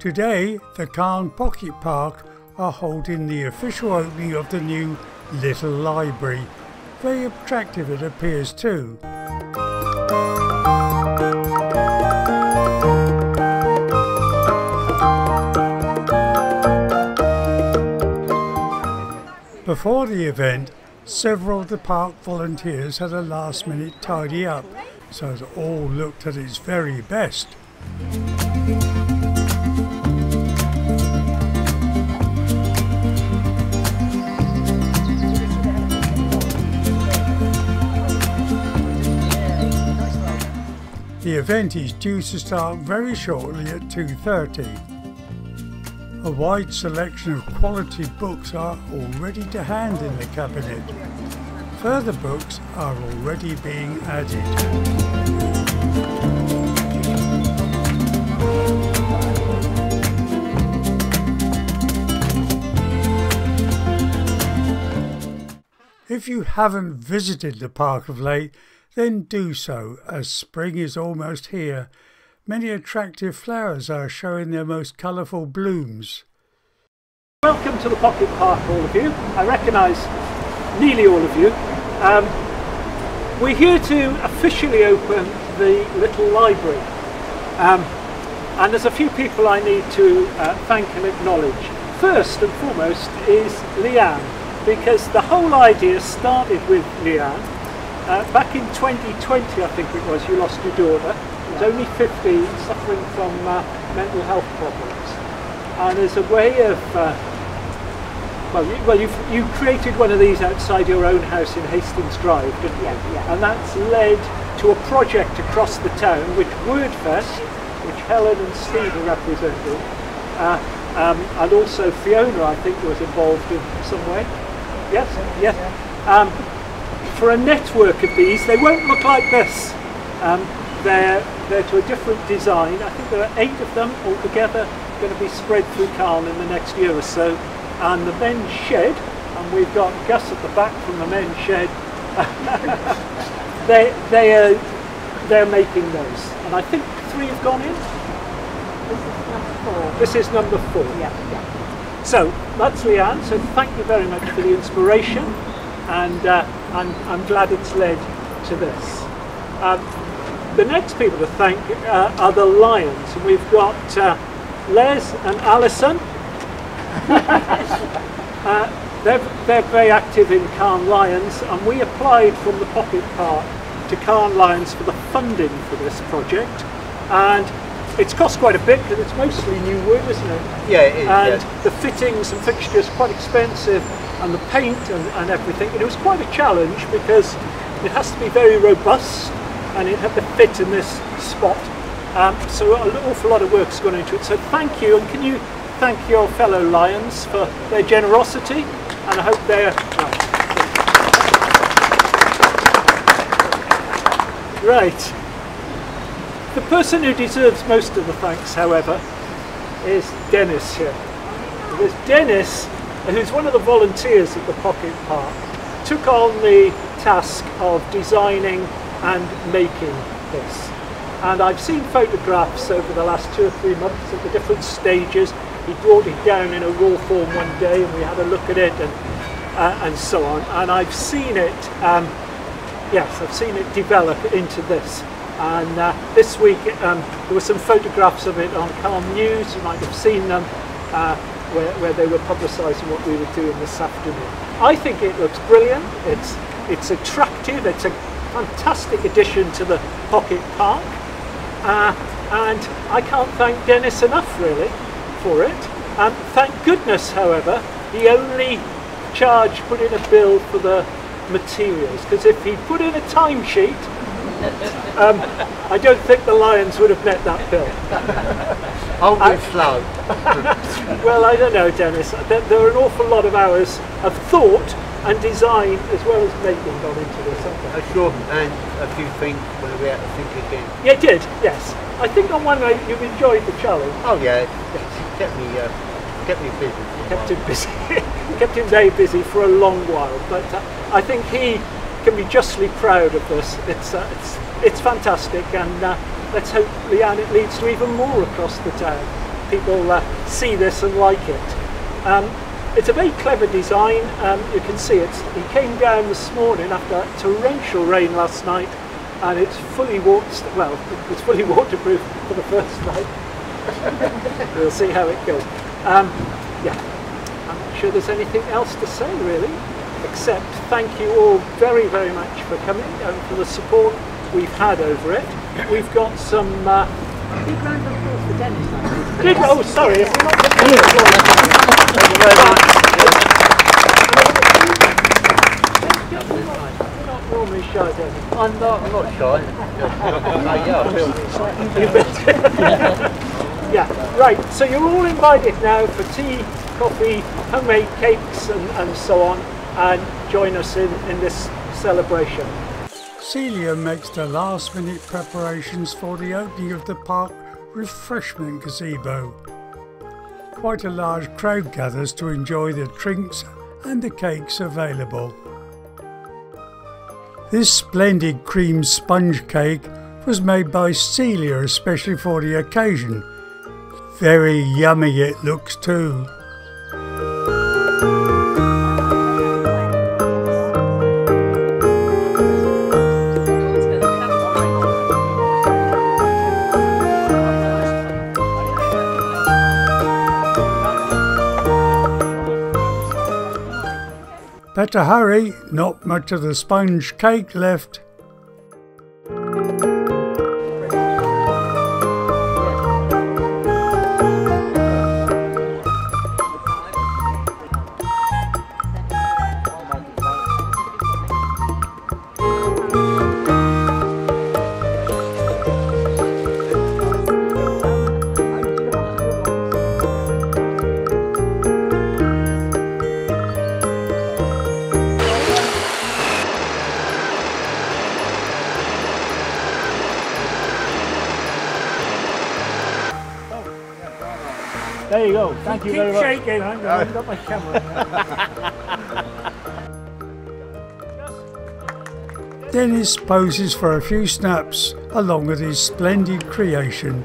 Today, the Calne PopUp Park are holding the official opening of the new Little Library. Very attractive it appears too. Before the event, several of the park volunteers had a last-minute tidy up, so it all looked at its very best. The event is due to start very shortly at 2:30. A wide selection of quality books are already to hand in the cabinet. Further books are already being added. If you haven't visited the park of late, then do so, as spring is almost here. Many attractive flowers are showing their most colourful blooms. Welcome to the PopUp Park, all of you. I recognise nearly all of you. We're here to officially open the Little Library. And there's a few people I need to thank and acknowledge. First and foremost is Leanne, because the whole idea started with Leanne. Back in 2020, I think it was, you lost your daughter. She was only 15, suffering from mental health problems. And as a way of, you created one of these outside your own house in Hastings Drive, didn't you? Yeah. And that's led to a project across the town, which Wordfest, which Helen and Steve are representing, and also Fiona, I think, was involved in some way. Yes? Yes. For a network of these, they won't look like this. They're to a different design. I think there are 8 of them altogether going to be spread through Calne in the next year or so. And the men's shed, and we've got Gus at the back from the men's shed, they're making those. And I think 3 have gone in. This is number 4. Yeah. So that's Leanne, so thank you very much for the inspiration, and I'm glad it's led to this. The next people to thank are the Lions, and we've got Les and Alison. They're very active in Calne Lions, and we applied from the PopUp Park to Calne Lions for the funding for this project, and it's cost quite a bit because it's mostly new wood, isn't it? Yeah, it is. And the fittings and fixtures are quite expensive, and the paint and everything. And it was quite a challenge because it has to be very robust and it had to fit in this spot. So an awful lot of work's gone into it. So thank you, and can you thank your fellow Lions for their generosity, and I hope they're right. The person who deserves most of the thanks, however, is Dennis here. Because Dennis, who's one of the volunteers at the PopUp Park, took on the task of designing and making this. And I've seen photographs over the last 2 or 3 months of the different stages. He brought it down in a raw form one day and we had a look at it and so on. And I've seen it, yes, I've seen it develop into this. And this week there were some photographs of it on Calne News. You might have seen them where they were publicising what we were doing this afternoon. I think it looks brilliant. It's attractive. It's a fantastic addition to the PopUp Park, and I can't thank Dennis enough really for it. Thank goodness, however, he only put in a bill for the materials, because if he put in a timesheet, I don't think the Lions would have met that bill. Always slow. Well, I don't know, Dennis. There are an awful lot of hours of thought and design as well as making gone into this, haven't there? Sure, and a few things where we had to think again. Yeah, it did, yes. I think on one way you've enjoyed the challenge. Oh yeah, it kept me busy. Kept him busy. Kept him very busy for a long while, but I think he can be justly proud of this. It's fantastic, and let's hope, Leanne, it leads to even more across the town. people see this and like it. It's a very clever design. You can see it. He came down this morning after torrential rain last night, and it's fully it's fully waterproof for the first night. We'll see how it goes. Yeah, I'm not sure there's anything else to say really, except thank you all very, very much for coming and for the support we've had over it. We've got some. Big round of applause for Dennis. Oh, sorry. If we're not Thank you very much. You're not normally shy, Dennis. I'm not shy. Yeah, right. So you're all invited now for tea, coffee, homemade cakes, and so on, and join us in this celebration. Celia makes the last-minute preparations for the opening of the park refreshment gazebo. Quite a large crowd gathers to enjoy the drinks and the cakes available. This splendid cream sponge cake was made by Celia especially for the occasion. Very yummy it looks too. Better hurry, not much of the sponge cake left. There you go. Thank you very much. Keep shaking. I haven't got my camera. Dennis poses for a few snaps along with his splendid creation.